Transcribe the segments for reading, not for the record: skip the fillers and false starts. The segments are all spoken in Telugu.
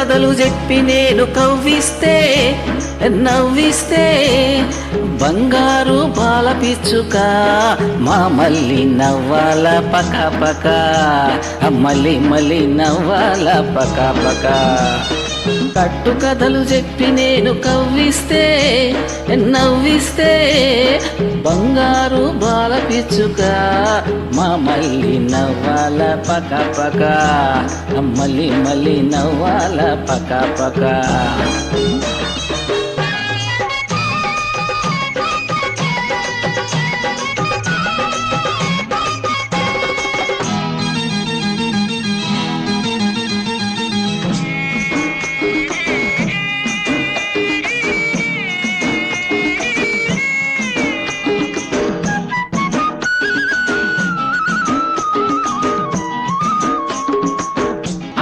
కథలు చెప్పి నేను కవ్విస్తే నవ్విస్తే బంగారు బాల పిచ్చుక మా మళ్ళీ నవ్వాల పక పక మళ్ళీ మళ్ళీ నవ్వాల పక పక కట్టు కథలు చెప్పి నేను కవ్విస్తే నవ్విస్తే బంగారు బాల పిచ్చుక మా మళ్ళీ నవ్వాల పక పక మళ్ళీ మళ్ళీ నవ్వాల పక పక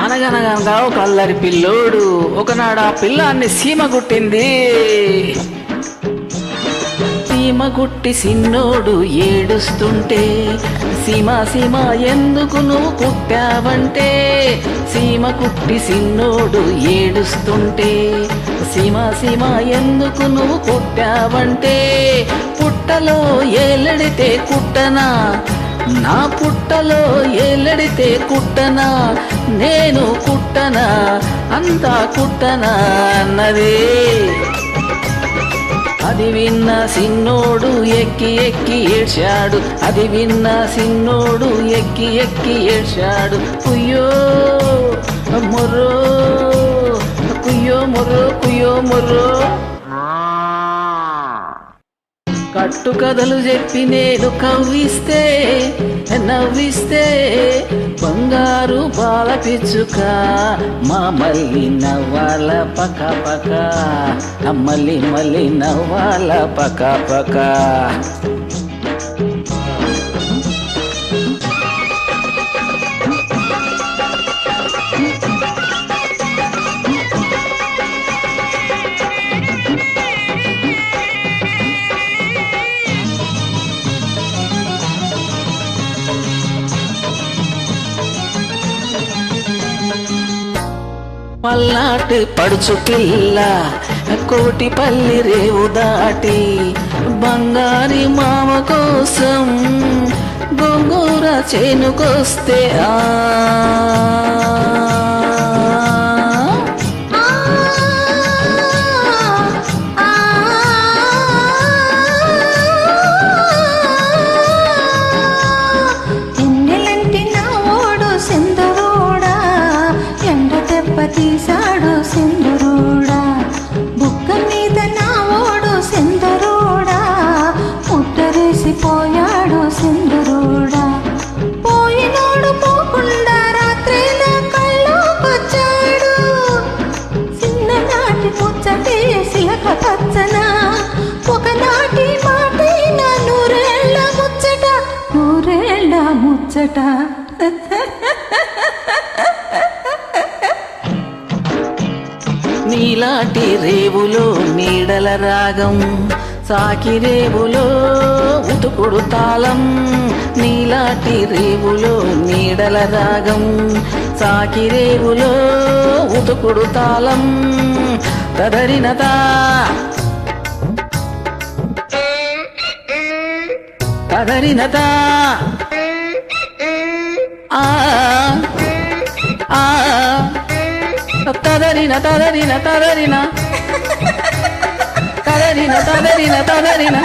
అనగనగా ఒక అల్లరి పిల్లోడు ఒకనాడు ఆ పిల్లాన్ని సీమ గుట్టింది. సీమ గుట్టి సిన్నోడు ఏడుస్తుంటే సీమ సీమ ఎందుకు నువ్వు కుట్టావంటే సీమ కుట్టి సిన్నోడు ఏడుస్తుంటే సీమ సీమ ఎందుకు నువ్వు కుట్టావంటే పుట్టలో ఏలడితే కుట్టనా నా పుట్టలో ఏలడితే కుట్టనా నేను కుట్టనా అంతా కుట్టనా అన్నదే. అది విన్న సిన్నోడు ఎక్కి ఎక్కి ఏడ్చాడు. అది విన్న సిన్నోడు ఎక్కి ఎక్కి ఏడ్చాడు. కుయ్యో మొర్రో కుయ్యో మొర్రో కుయ్యో మొర్రో. కట్టు కథలు చెప్పి నేను కవ్విస్తే నవ్విస్తే బంగారు బాల పిచ్చుక మా మళ్ళీ నవ్వాల పక పక మళ్ళీ మళ్ళీ నవ్వాల పక పక. పల్నాటి పడుచు పిల్ల కోటిపల్లి రేవు దాటి బంగారి మామ కోసం గోంగూర చేనుకొస్తే తీసాడు సింధురుడా బుక్క మీద నా ఓడు సింధురుడా ముట్టరేసిపోయాడు సింధురుడా. పోయినోడు పోకుండా రాత్రిలో కళ్ళోకొచ్చాడు. చిన్ననాటి ముచ్చటే సిలక పచ్చన ఒకనాటి మాటైన నూరేళ్ళ ముచ్చట నూరేళ్ళ ముచ్చట. నీలాటి రేవులో నీడల రాగం సాకి రేవులో ఉతుకుడు తాళం. నీలాటి రేవులో నీడల రాగం సాకి రేవులో ఉతుకుడు తాళం. తదరినతా తదరినతా ఆ ఆ తదరిన తదరిన తదరిన తదరిన తదరిన తదరిన